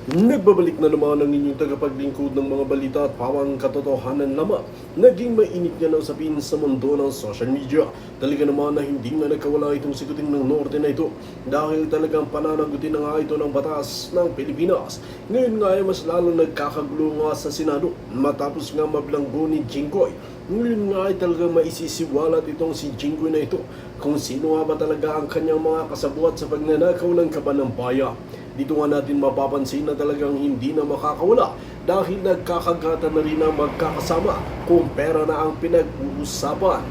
Nagbabalik na naman ang inyong tagapaglingkod ng mga balita at pawang katotohanan lamang. Naging mainit nga na usapin sa mundo ng social media. Talaga naman na hindi na nagkawala itong sikuting ng norte na ito dahil talagang pananagutin na nga ito ng batas ng Pilipinas. Ngayon nga ay mas lalo nagkakagulo nga sa Senado matapos nga mablanggo ni Jinggoy. Ngayon nga ay talagang maisisiwalat itong si Jinggoy na ito kung sino nga ba talaga ang kanyang mga kasabuat sa pagnanakaw ng kaban ng bayan. Dito nga natin mapapansin na talagang hindi na makakawala dahil nagkakagatan na rin ang magkakasama kung pera na ang pinag-uusapan.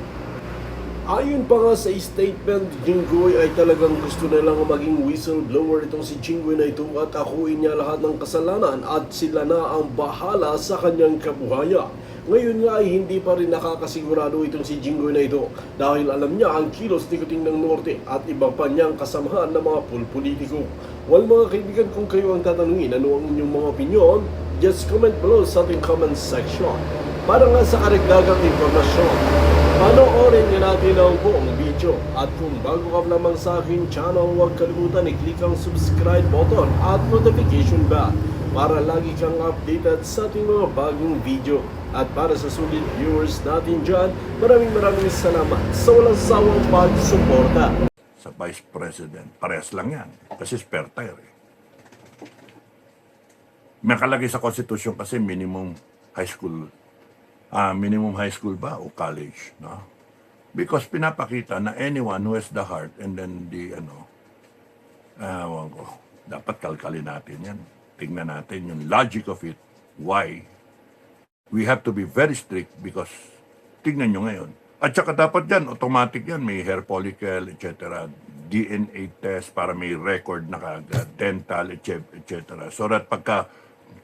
Ayon pa nga sa statement, Jinggoy ay talagang gusto na lang maging whistleblower itong si Jinggoy na ito at akuin niya lahat ng kasalanan at sila na ang bahala sa kanyang kabuhayan. Ngayon nga ay hindi pa rin nakakasigurado itong si Jinggoy na ito dahil alam niya ang kilos ni Kuting ng Norte at iba pa niyang kasamahan ng mga pulpolitiko. Well mga kaibigan, kung kayo ang tatanungin ano ang inyong mga opinion, just comment below sa ating comment section. Para nga sa karagdagang informasyon, panoorin nga natin ang buong video. At kung bago ka lamang sa aking channel, huwag kalimutan i-click ang subscribe button at notification bell para lagi kang updated sa ating mga bagong video. At para sa sulit viewers natin dyan, maraming salamat sa walang sawang pagsuporta. Sa Vice President, parehas lang yan. Kasi spare tire. May nakalagay sa Constitution kasi minimum high school ba o college, no? Because pinapakita na anyone who has the heart and then dapat kalkalin natin yan. Tingnan natin yung logic of it. Why? We have to be very strict because tingnan nyo ngayon. At saka dapat yan, automatic yan, may hair follicle, etc. DNA test para may record na kagad, dental, etc. So that pagka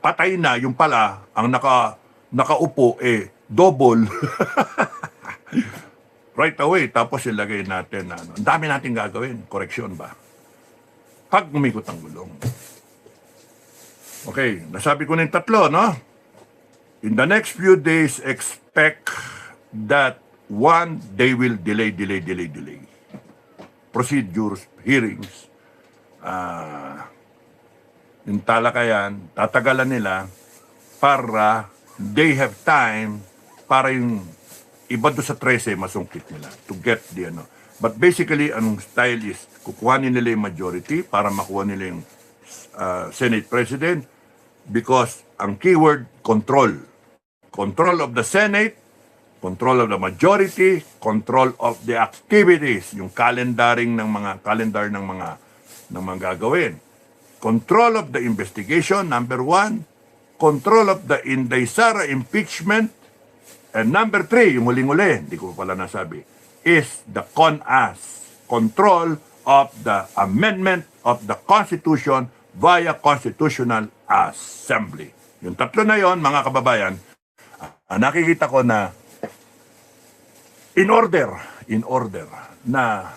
patay na, yung pala, ang nakaupo, double. Right away, tapos ilagay natin, ang dami natin gagawin, correction ba? Pag umikot ang gulong. Okay, nasabi ko na yung tatlo, no? In the next few days, expect that one, they will delay. Procedures, hearings, yung talakayan, tatagalan nila para they have time para yung iba doon sa 13 masungkit nila to get the But basically, anong style is, kukuhanin nila yung majority para makuha nila yung Senate President because ang keyword, control. Control of the Senate, control of the majority, control of the activities, yung calendar ng mga gagawin. Control of the investigation, number 1. Control of the Inday Sara impeachment. And number 3, yung huling-huli, hindi ko pala nasabi, is the CONAS, control of the amendment of the Constitution via Constitutional Assembly. Yung tatlo na yon, mga kababayan, nakikita ko na in order na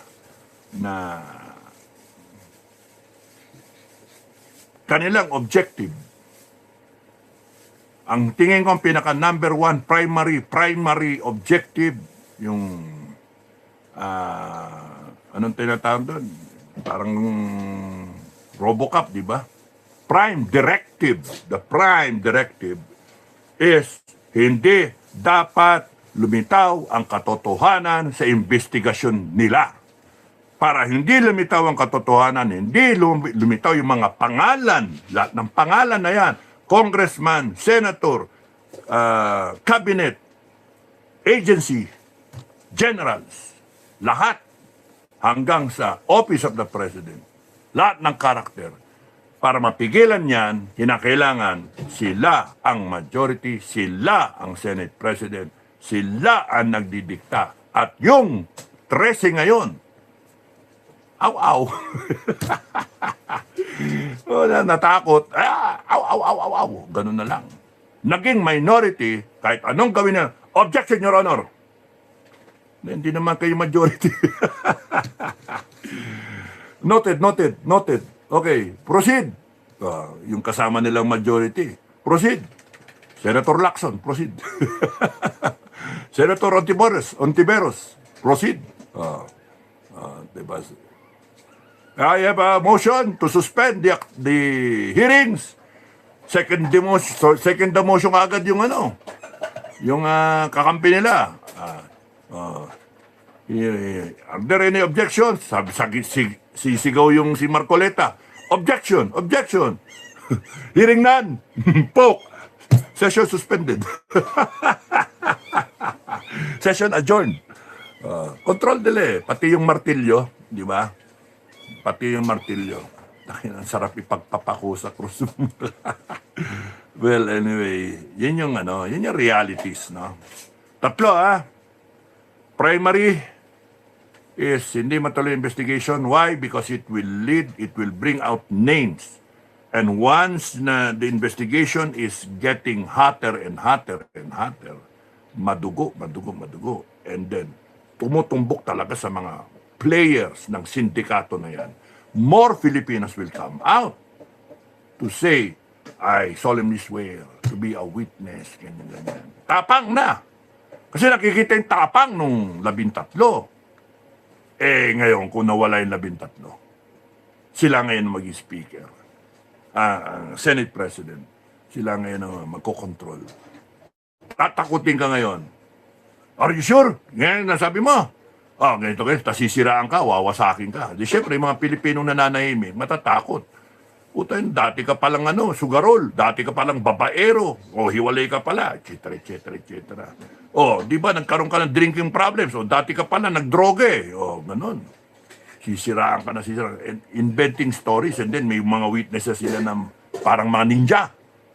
kanilang objective, ang tingin ko ang pinaka number 1 primary objective, yung anong tinatawag doon? Parang Robocop, di ba? The prime directive is hindi dapat lumitaw ang katotohanan sa investigasyon nila. Para hindi lumitaw ang katotohanan, hindi lumitaw yung mga pangalan, lahat ng pangalan na yan, congressman, senator, cabinet, agency, generals, lahat hanggang sa office of the president, lahat ng karakter. Para mapigilan yan, hinakailangan sila ang majority, sila ang Senate President, sila ang nagdidikta. At yung 13 ngayon, aw. Natakot. Aw. Ganun na lang. Naging minority, kahit anong gawin na, objection, Your Honor. Hindi naman kayo majority. Noted. Okay, proceed. Yung kasama nilang majority, proceed. Senator Lacson, proceed. Senator Ontiveros, proceed. Diba? I have a motion to suspend the hearings second demotion agad yung yung kakampi nila. Are there any objections? Sisigaw yung si Marcoleta. Objection! Objection! Hearing none. Poke. Session suspended. Session adjourned. Control delay. Pati yung martilyo, di ba? Pati yung martilyo. Ang sarap ipagpapako sa krus. Well, anyway, yun yung realities, no? Tatlo, Primary is hindi matuloy investigation. Why? Because it will bring out names. And once na the investigation is getting hotter and hotter and hotter, madugo. And then, tumutumbok talaga sa mga players ng sindikato na yan. More Filipinos will come out to say, I solemnly swear to be a witness. Ganyan. Tapang na. Kasi nakikita yung tapang nung 13. Ngayon, kung nawala yung 13, sila ngayon maging speaker. Senate President, sila ngayon ang magkocontrol. Tatakutin ka ngayon. Are you sure? Ngayon, nasabi mo. Ganito kayo, tasisiraan ka, wawasakin ka. Di syempre, yung mga Pilipinong nananahimik, matatakot. Puta yun, dati ka palang sugarol, dati ka palang babaero, hiwalay ka pala, etc. Di ba, nagkaroon ka ng drinking problems, dati ka pala nagdroge, ganun. Sisiraan ka na. And inventing stories, and then may mga witnesses sila na parang mga ninja.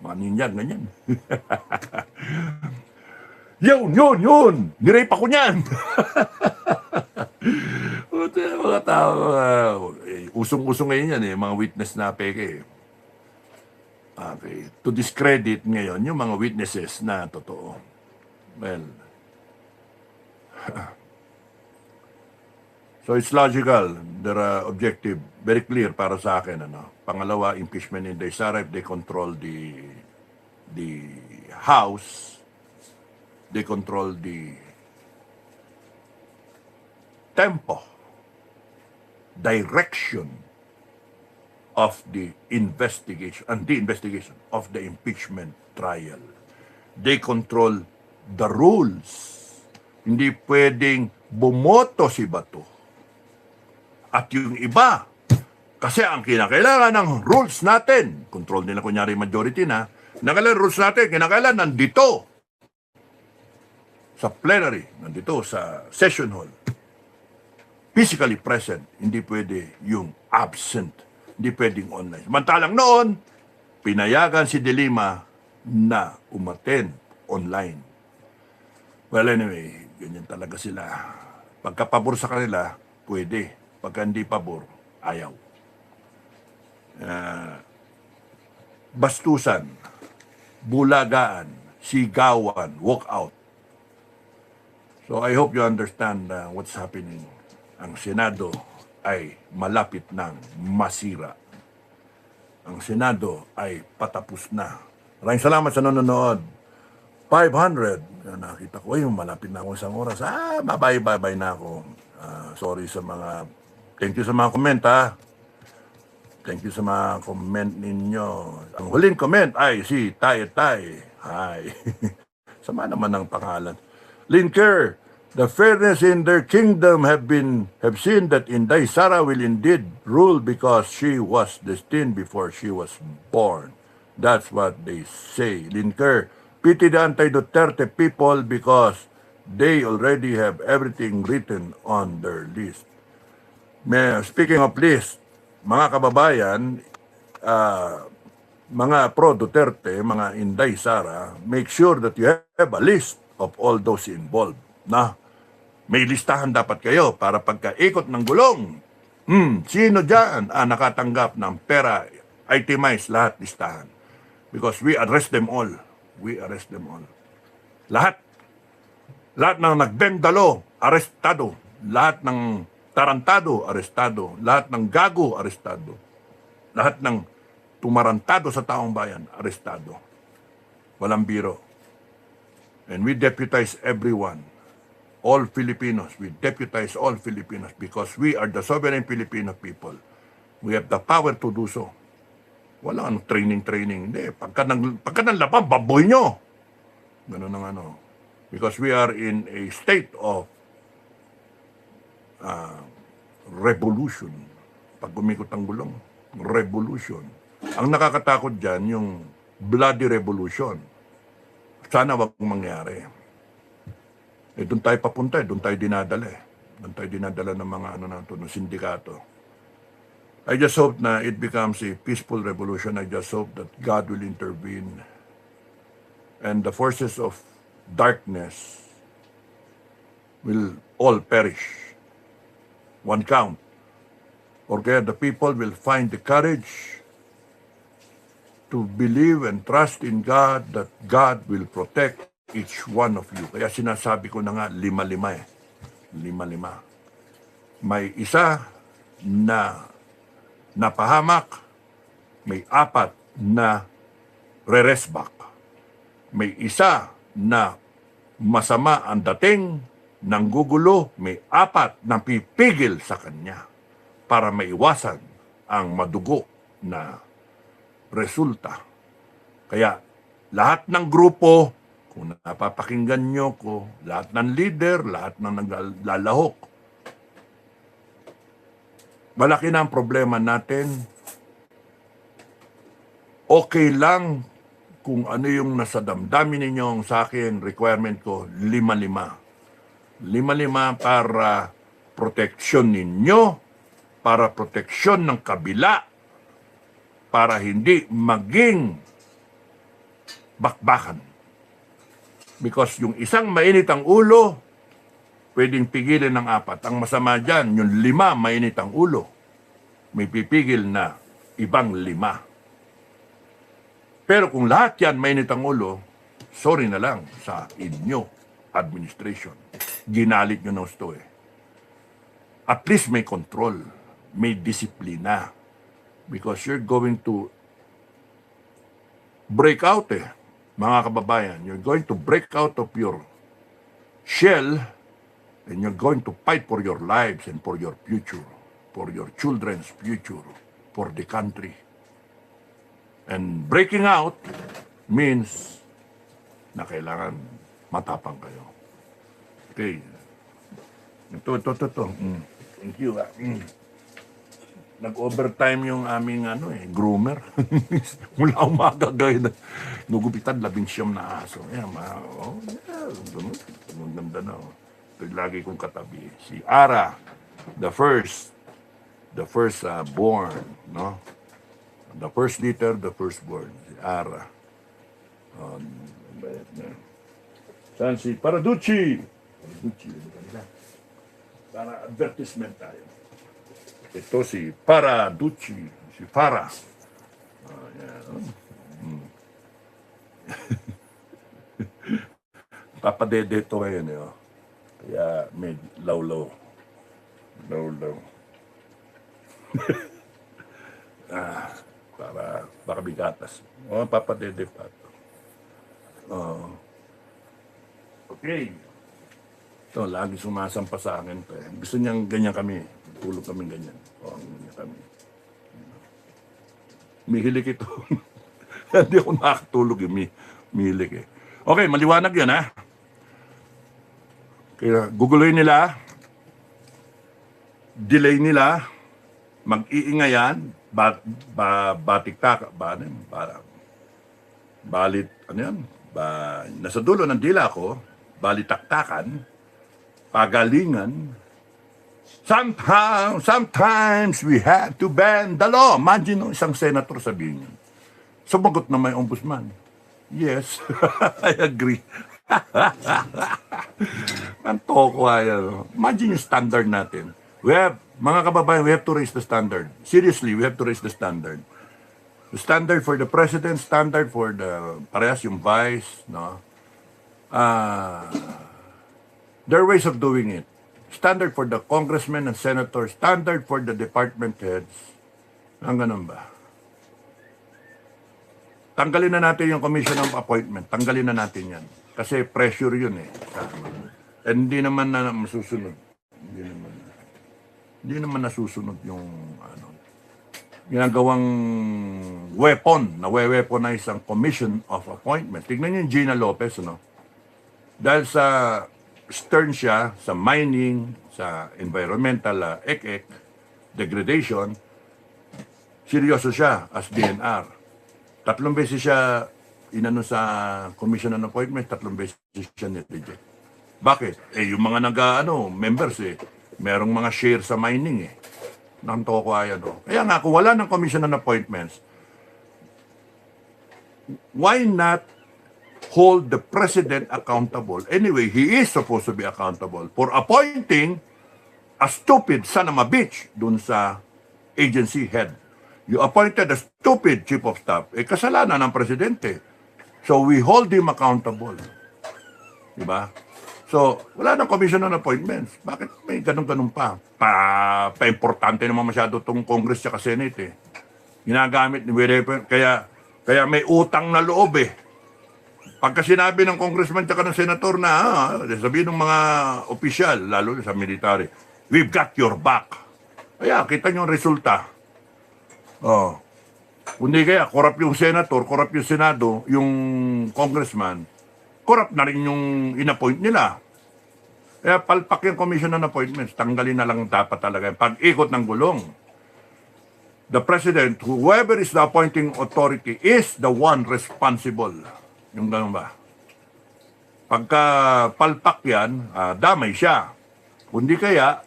Mga ninja, ganyan. Yun! Nirape ako niyan! Mga tao, usong-usong ngayon yan, mga witness na peke. Okay. To discredit ngayon yung mga witnesses na totoo. Well, so it's logical, their objective, very clear para sa akin. Pangalawa, impeachment in Sara, if they control the House, they control the tempo, direction of the investigation, of the impeachment trial. They control the rules. Hindi pwedeng bumoto si Bato. At yung iba, kasi ang kinakailangan ng rules natin, control nila kunyari majority na, nakailangan rules natin, kinakailangan nandito sa plenary, nandito sa session hall, physically present, hindi pwede yung absent, hindi pwedeng online. Samantalang noon, pinayagan si De Lima na umattend online. Well, anyway, ganyan talaga sila. Pagkapabor sa kanila, pwede. Pagka hindi pabor, ayaw. Bastusan, bulagaan, sigawan, walk out. So I hope you understand what's happening. Ang Senado ay malapit ng masira. Ang Senado ay patapos na. Maraming salamat sa nanonood. 500. Nakita ko, malapit na ako isang oras. Babay na ako. Sorry sa mga... Thank you sa mga comment, Thank you sa mga comment ninyo. Ang huling comment ay si Tay. Hi. Sama naman ng pangalan. Linker, the fairness in their kingdom have seen that Inday Sara will indeed rule because she was destined before she was born. That's what they say. Linker, pity the anti-Duterte people because they already have everything written on their list. Speaking of list, mga kababayan, mga pro-Duterte, mga Inday Sara, make sure that you have a list of all those involved. May listahan dapat kayo para pagkaikot ng gulong. Sino dyan nakatanggap ng pera, itemize lahat listahan. Because we arrest them all. Lahat ng nagbendalo, arestado. Lahat ng tarantado, arestado. Lahat ng gago, arestado. Lahat ng tumarantado sa taong bayan, arestado. Walang biro. And we deputize everyone. All Filipinos. We deputize all Filipinos because we are the sovereign Filipino people. We have the power to do so. Wala ano, training. Hindi. Pagka nanlaban, baboy nyo. Ganun ang ano. Because we are in a state of revolution. Pag umikot ang gulong, revolution. Ang nakakatakot dyan, yung bloody revolution. Sana wag mangyari. Doon tayo papunta, doon tayo dinadala. Doon tayo dinadala ng mga ng sindikato. I just hope na it becomes a peaceful revolution. I just hope that God will intervene and the forces of darkness will all perish. One count. Or kaya the people will find the courage to believe and trust in God that God will protect each one of you. Kaya sinasabi ko na nga, 5-5 eh. 5-5. May isa na napahamak, may 4 na re-resback. May isa na masama ang dating, nanggugulo, may 4 na pipigil sa kanya para maiwasan ang madugo na resulta. Kaya lahat ng grupo, kung napapakinggan nyo ko, lahat ng leader, lahat ng naglalahok, malaki na ang problema natin. Okay lang kung ano yung nasa damdamin ninyo sa akin, requirement ko, 5-5. 5-5 para proteksyon ninyo, para proteksyon ng kabila, para hindi maging bakbakan. Because yung isang mainit ang ulo, pwedeng pigilin ng 4. Ang masama dyan, yung 5 mainit ang ulo, may pipigil na ibang 5. Pero kung lahat yan mainit ang ulo, sorry na lang sa inyo, administration. Ginalit nyo ng gusto eh. At least may control, may disiplina. Because you're going to break out eh, mga kababayan. You're going to break out of your shell and you're going to fight for your lives and for your future, for your children's future, for the country. And breaking out means na kailangan matapang kayo. Okay. Ito. Thank you. Nag-overtime yung aming groomer. Mula umaga gaya na nugupitan 19 na aso. Yan, ganda na. Ito lagi kong katabi. Si Ara, the first born, no? The first litter, the firstborn. Si Ara. Saan si Paraducci? Para advertisement tayo. Ito si Paraducci, si Farah. Papadede ito ngayon. Kaya may law-law. Para baka bigatas. Papadede pa ito. Okay. Ito, lagi sumasampa sa akin to. Gusto niyang ganyan kami. Tulog kami ganyan. Ganyan kami. Mihilig ito. Hindi ako nakakatulog mihilig eh. Okay, maliwanag yan ha. Kaya guguloy nila, delay nila, mag-iingayan, batiktak, balit, nasa dulo ng dila ko, balitaktakan, pagalingan. Sometimes we have to bend the law. Imagine isang senator sabihin yun. Sumagot na may ombudsman. Yes, I agree. Ang toko yan. Imagine yung standard natin. Mga kababayan, we have to raise the standard. Seriously, we have to raise the standard. The standard for the president, standard for the parehas yung vice, no? There are ways of doing it. Standard for the congressmen and senators, standard for the department heads. Ang ganun ba? Tanggalin na natin yung commission of appointment. Tanggalin na natin yan. Kasi pressure yun eh. And hindi naman na masusunod. Hindi naman nasusunod yung ginagawang weapon, weaponize ang Commission of Appointments. Tignan niyo yung Gina Lopez, no? Dahil sa stern siya, sa mining, sa environmental degradation, seryoso siya as DNR. 3 beses siya inano sa Commission on Appointments, 3 beses siya nireject. Bakit? Yung mga members merong mga share sa mining ng Tokwayan. Kaya nga, kung wala ng Commission on Appointments, why not hold the President accountable? Anyway, he is supposed to be accountable for appointing a stupid son of a bitch dun sa agency head. You appointed a stupid chief of staff. Kasalanan ng Presidente. So, we hold him accountable. Diba? So, wala nang Commission on Appointments. Bakit may ganun-ganun pa? Pa-importante naman masyado itong Congress at Senate Ginagamit ni Wherever. Kaya may utang na loob Pagka sinabi ng congressman at ng senator na, sabihin ng mga opisyal, lalo sa military, we've got your back. Kaya, kita nyo ang resulta. Kundi kaya, corrupt yung senator, corrupt yung senado, yung congressman, corrupt na rin yung inappoint nila. Kaya palpak yung Commission on Appointments, tanggalin na lang dapat talaga yung pag-ikot ng gulong. The President, whoever is the appointing authority, is the one responsible. Yung gano'n ba? Pagka palpak yan, damay siya. Kundi kaya,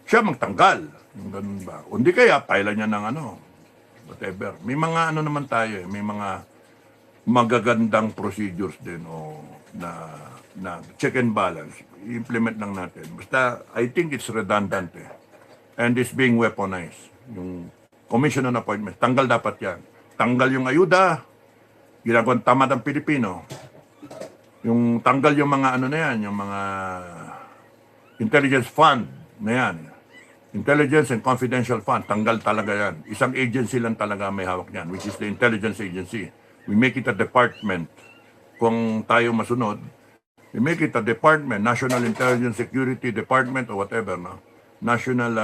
siya magtanggal. Yung gano'n ba? Kundi kaya, pailan niya ng whatever. May mga naman tayo may mga magagandang procedures din na check and balance. I-implement lang natin. Basta, I think it's redundant and it's being weaponized. Yung Commission on Appointments, tanggal dapat yan. Tanggal yung ayuda, ginagawang tamad ang Pilipino. Yung tanggal yung mga na yan, yung mga intelligence fund na yan. Intelligence and Confidential Fund, tanggal talaga yan. Isang agency lang talaga may hawak yan, which is the Intelligence Agency. We make it a department. Kung tayo masunod, we make it a department, National Intelligence Security Department or whatever, no? National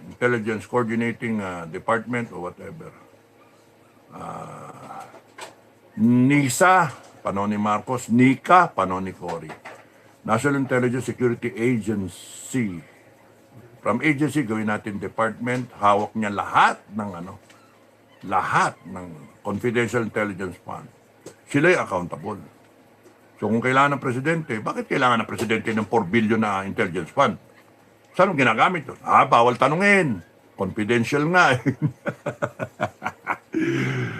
Intelligence Coordinating Department or whatever. NISA, panahon ni Marcos. NICA, panahon ni Cory. National Intelligence Security Agency. From agency, gawin natin department, hawak niya lahat ng confidential intelligence fund. Sila ay accountable. So kung kailangan ng presidente, bakit kailangan ng presidente ng 4 billion na intelligence fund? Saan ang ginagamit doon? Bawal tanungin. Confidential nga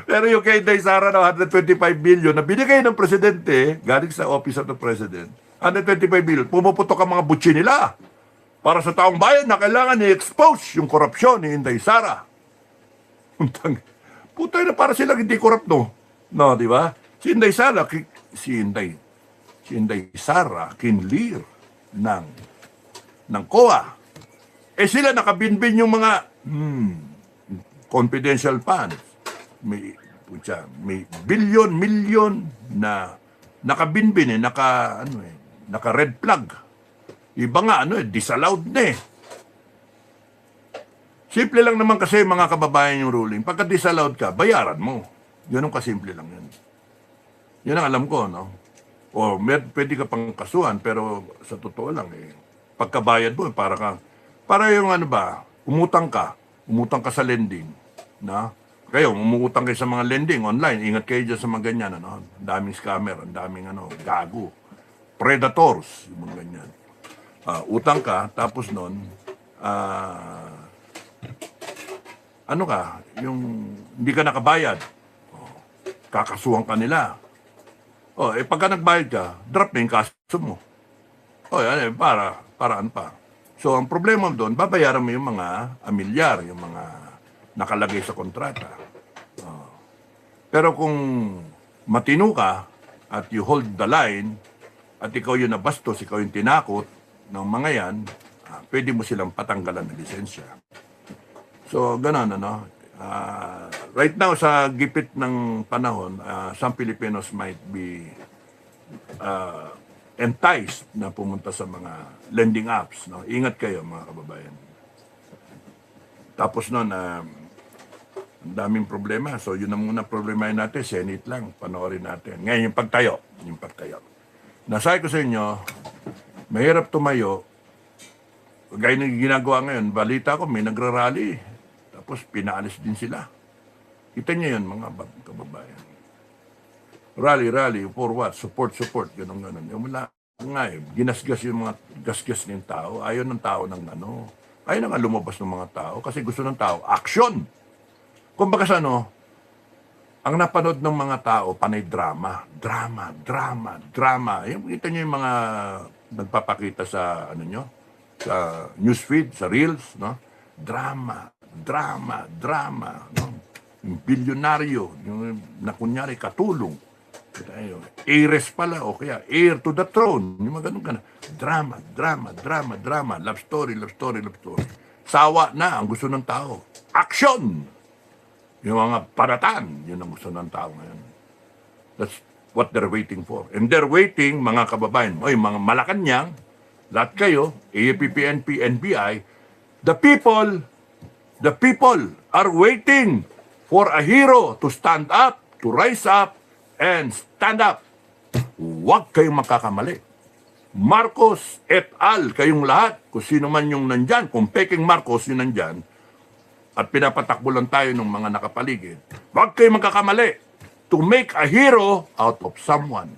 Pero yung kay Inday Sara na 125 billion na binigay ng presidente, galing sa Office of the President, 125 billion, pumuputok ang mga butsi nila para sa taong bayan na kailangan i-expose yung korupsyon ni Inday Sara. Putay na para silang hindi korrupt, no? No, di ba? Si Inday Sara, si Inday Sara, kinlir ng COA. Sila nakabinbin yung mga confidential funds. May bilyon na nakabinbin naka red flag. Iba nga disallowed na Simple lang naman kasi mga kababayan yung ruling. Pagka disallowed ka, bayaran mo. Yun ang kasimple lang yan. Yun ang alam ko, no? O pwede ka pang kasuhan, pero sa totoo lang pagkabayad mo, para yung umutang ka sa lending, na? Kayo, umutang kayo sa mga lending online, ingat kayo dyan sa mga ganyan, Ang daming scammer, ang daming gago, predators, yung mga ganyan. Utang ka, tapos nun, yung hindi ka nakabayad, kakasuhan ka nila. Pagka nagbayad ka, drop na yung kaso mo. Paraan pa. So, ang problema doon, babayaran mo yung mga amilyar, yung mga nakalagay sa kontrata. Pero kung matino ka at you hold the line at ikaw yung nabastos, ikaw yung tinakot ng mga yan, pwede mo silang patanggalan ng lisensya. So, ganun, right now, sa gipit ng panahon, some Filipinos might be enticed na pumunta sa mga lending apps. Ingat kayo, mga kababayan. Tapos nun, Ang daming problema. So, yun na muna problemahin natin. Senate lang. Panoorin natin. Ngayon, yung pagtayo. Yung pagtayo. Nasabi ko sa inyo, mahirap tumayo. Gaya ng ginagawa ngayon, balita ko, may nagrarally. Tapos, pinaalis din sila. Kita niyo yun, mga kababayan. Rally, for what? Support, ganun. Yung wala nga eh, ginasgas yung mga gasgas ng tao. Ayaw ng tao ng ano. Ayaw na nga lumabas ng mga tao kasi gusto ng tao, action! Kumbaga sa ano, ang napanood ng mga tao, panay drama. Yung, kita niyo yung mga nagpapakita sa, ano nyo, sa newsfeed, sa reels, no? Drama, no? Yung bilyonaryo, yung na kunyari katulong. Heiress pala, o kaya heir to the throne. Yung mga ganun ka na. Drama. Love story. Sawa na ang gusto ng tao. Action! Yung mga paratan, yun ang gusto ng tao ngayon. That's what they're waiting for. And they're waiting, mga kababayan, oy, mga Malacanang, lahat kayo, AFP, PNP, NBI, the people are waiting for a hero to stand up, to rise up, and stand up. Huwag kayong makakamali. Marcos et al. Kayong lahat, kung sino man yung nandyan, kung peking Marcos yung nandyan, at pinapatakbo lang tayo ng mga nakapaligid, huwag kayong makakamali to make a hero out of someone.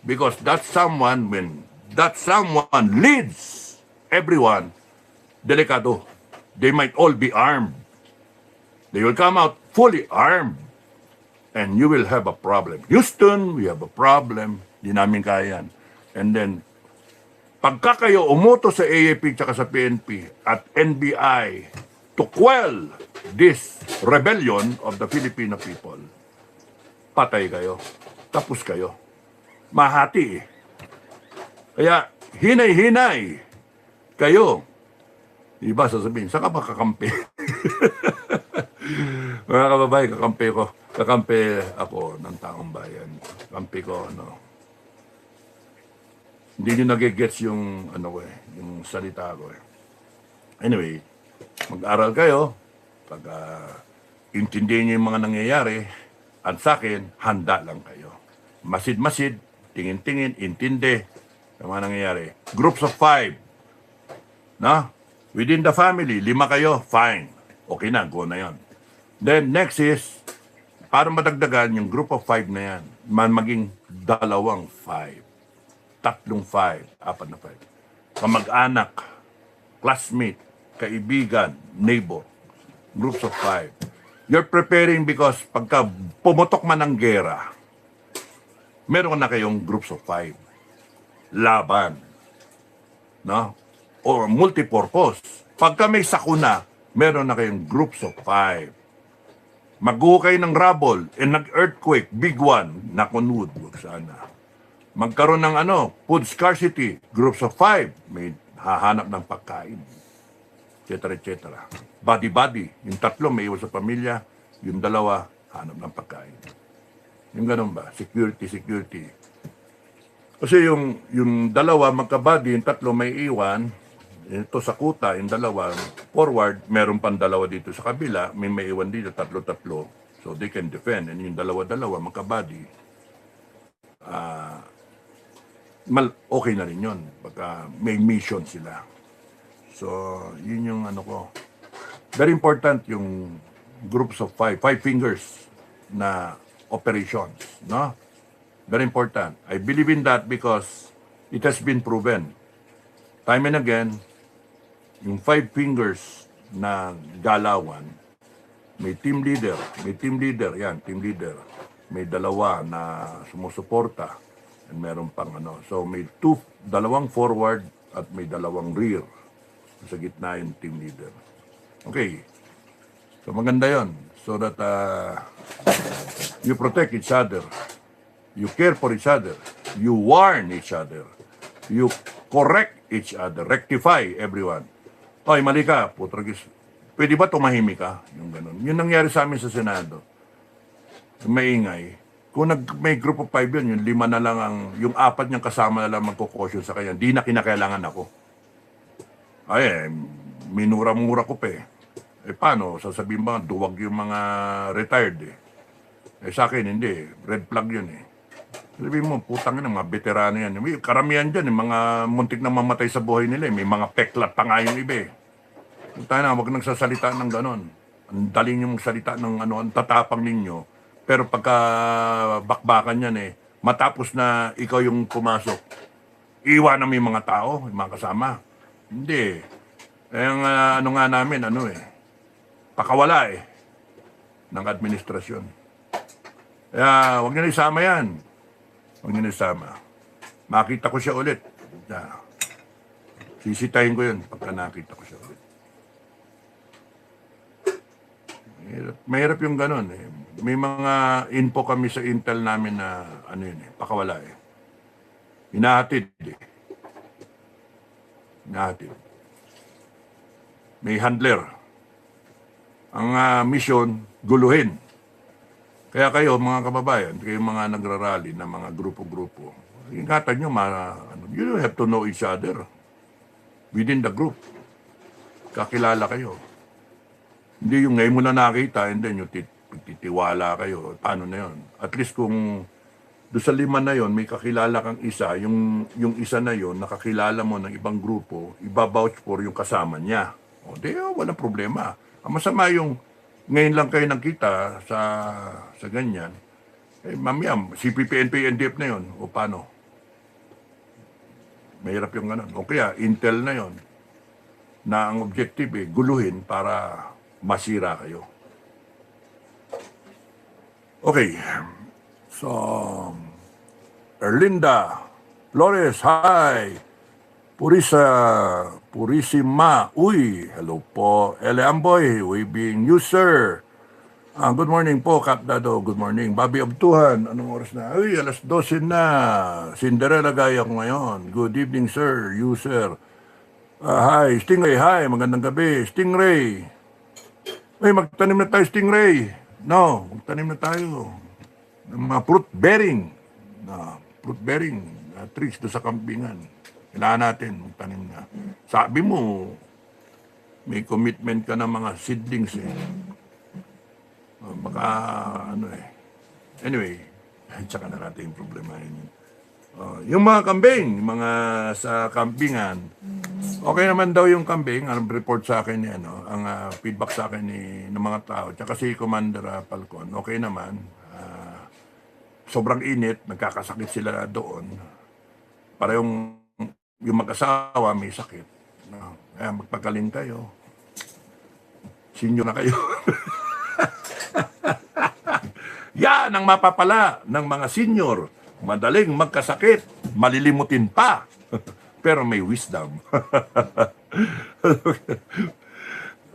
Because that someone, when that someone leads everyone, delikado. They might all be armed. They will come out fully armed. And you will have a problem. Houston, we have a problem. Di namin kaya yan. And then, pagka kayo umuto sa AAP tsaka sa PNP at NBI to quell this rebellion of the Filipino people, patay kayo. Tapos kayo. Mahati eh. Kaya, hinay-hinay kayo. Diba sasabihin, saan ka ba kakampi? Mga kababae, kakampi ako ng taong bayan. Kampi ko, hindi nyo nagigets yung, yung salita ko eh. Anyway, mag-aral kayo, pag intindihin nyo yung mga nangyayari, at sa akin, handa lang kayo. Masid-masid, tingin-tingin, intindi, yung mga nangyayari. Groups of 5, no? Within the family, 5 kayo, fine. Okay na, go na yon. Then next is, para madagdagan yung group of 5 na yan, maging 2, 5, 3, 5, 4 na 5. Kamag-anak, classmate, kaibigan, neighbor, groups of 5. You're preparing because pagka pumutok man ang gera, meron na kayong groups of 5. Laban. No? Or multipurpose. Pagka may sakuna, meron na kayong groups of 5. Mag-ukay ng rubble and nag-earthquake, big one, nakunod, wag sana. Magkaroon ng food scarcity, groups of 5, may hahanap ng pagkain, etc. Body, yung 3 may iwas sa pamilya, yung 2 hanap ng pagkain. Yung ganun ba? Security. Kasi yung 2 magka-body, yung 3 may iwan, ito sa kuta, yung 2 forward, meron pang 2 dito sa kabila, may iwan dito, 3, so they can defend. And yung 2 magka-body, okay na rin yun, pagka may mission sila. So, yun yung ko. Very important yung groups of 5 fingers na operations, no? Very important. I believe in that because it has been proven. Time and again, yung 5 fingers na galawan, may team leader, team leader. May 2 na sumusuporta, and meron pang So may 2 forward at may 2 rear. Sa gitna yung team leader. Okay. So maganda yon. So that you protect each other. You care for each other. You warn each other. You correct each other. Rectify everyone. Oy, mali ka, putragis. Pwede ba tumahimik ka? Yung ganun. Yun nangyari sa amin sa Senado. Maingay. Kung may group of 5 yun, yung 5 na lang yung 4 niyang kasama na lang magkukosyon sa kanya, di na kinakailangan ako. Ay, minura-mura ko pa eh. Eh paano? Sasabihin ba, duwag yung mga retired eh. Eh sa akin, hindi. Red flag yun eh. Sabihin mo, putang ina, mga veterano yan. May karamihan dyan, yung mga muntik na mamatay sa buhay nila. May mga peklat pa nga yung iba eh. Tayo na, huwag nagsasalita ng ganon. Ang dali nyo magsalita ng ano, ang tatapang ninyo. Pero pagka bakbakan yan eh, matapos na ikaw yung pumasok, iwanan mo yung mga tao, yung mga kasama. Hindi. Eh, ang ano nga namin, ano eh, pakawala eh, ng administrasyon. Kaya, huwag nyo na isama yan. Huwag nyo na isama. Makita ko siya ulit. Sisitahin ko yun pagka nakita ko siya ulit. Mahirap yung ganun eh. May mga info kami sa intel namin na ano yun eh, pakawala eh. Hinahatid eh. Hinahatid. May handler. Ang mission, guluhin. Kaya kayo, mga kababayan, kayo mga nagrarally na mga grupo-grupo, ingatan nyo, you don't have to know each other within the group. Kakilala kayo. Hindi yung ngayon mo na nakita, and then yung titiwala kayo. Paano na yun? At least kung doon sa 5 na yon may kakilala kang isa, yung isa na yon nakakilala mo ng ibang grupo, ibabouch for yung kasama niya. O di, walang problema. Ang masama yung ngayon lang kayo nagkita sa ganyan, eh mamaya, CPP, NDF na yon o paano? Mahirap yung ganun. O kaya, intel na yon na ang objective eh, guluhin para masira kayo. Okay. So, Erlinda Flores, hi. Purisima, uy, hello po. Ele Amboy, we being you, sir. Good morning po, Kap Dado. Good morning. Bobby Abtuhan, anong oras na? Uy, alas 12 na. Cinderella gaya ko ngayon. Good evening, sir. You, sir. Hi, Stingray. Hi, magandang gabi. Stingray. Uy, magtanim na tayo, Stingray. No, magtanim na tayo. Ng mga fruit bearing. Trees doon sa kampingan. Kailangan natin magtanim na. Sabi mo, may commitment ka ng mga seedlings eh. Baka ano eh. Anyway, tsaka na natin yung problema yun. Yung mga kambing, mga sa kampingan, okay naman daw yung kambing. Ang report sa akin ni ang feedback sa akin ng mga tao, tsaka si Commander Falcon, okay naman. Sobrang init, nagkakasakit sila doon. Para yung mag-asawa may sakit. Kaya magpagaling kayo. Senior na kayo. Yan ang mapapala ng mga senior. Madaling magkasakit, malilimutin pa. Pero may wisdom.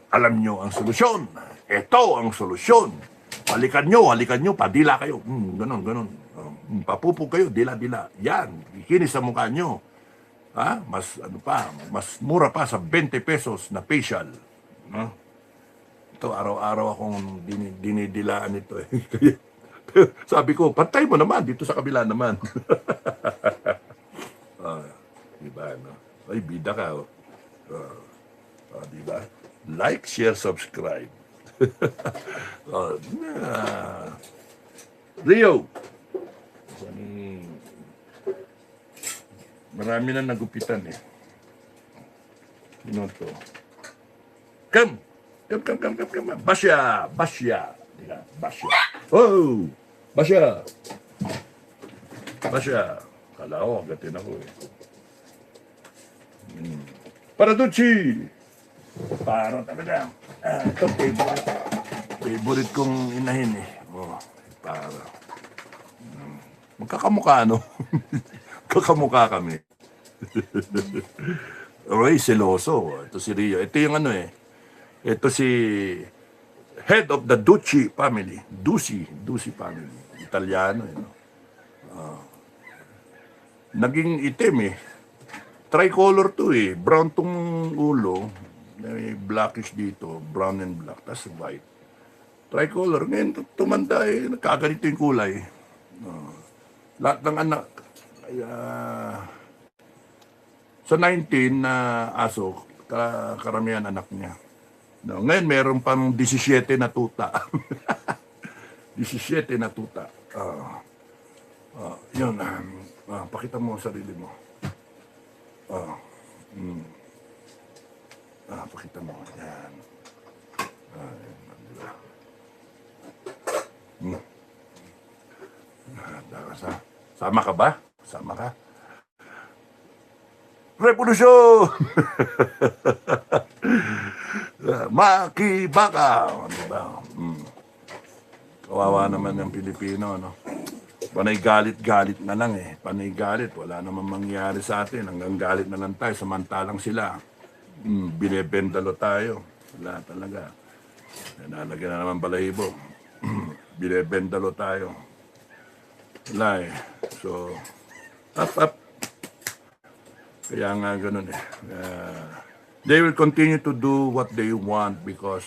Alam nyo ang solusyon. Ito ang solusyon. Halikan nyo, padila kayo. Ganon. Papupog kayo, dila-dila. Yan, ikinis sa mukha nyo. Mas mura pa sa 20 pesos na facial. Ito, araw-araw akong dinidilaan ito eh. Sabi ko, pantay mo naman, dito sa kabila naman. Diba, no? Ay, bida ka. Diba? Like, share, subscribe. Rio. Marami na nagupitan eh. Sino to? Come. Basya. Diba? Basya. Oh! Basya. Kala ko, agatin ako eh. Paraducci! Para talaga. Ito, favorite kong inahin eh. Para. Magkakamukha, no? Kakamukha kami. Roy, seloso. Ito si Rio. Ito yung ano eh. Ito si head of the Ducci family. Ducci family. Italiano eh. No? Naging itim eh. Tricolor to eh. Brown tong ulo. May blackish dito. Brown and black. Tapos white. Tricolor. Ngayon, tumanda eh. Nagkaganito yung kulay. Lahat ng anak. Sa 19 na aso, karamihan anak niya. No, ngayon meron pang 17 na tuta. 17 na tuta. Yun. Pakita mo ang sarili mo. Pakita mo. Yan. Sama ka ba? Sama ka? Revolusyon! Makibaka! Diba? Kawawa naman ng Pilipino, no? Panay galit-galit na lang eh. Panay galit. Wala namang mangyari sa atin. Hanggang galit na lang tayo. Samantalang sila. Binebendalo tayo. Wala talaga. Nalagyan na naman balahibo. Binebendalo tayo. Wala eh. So, up. Kaya nga ganun eh. They will continue to do what they want because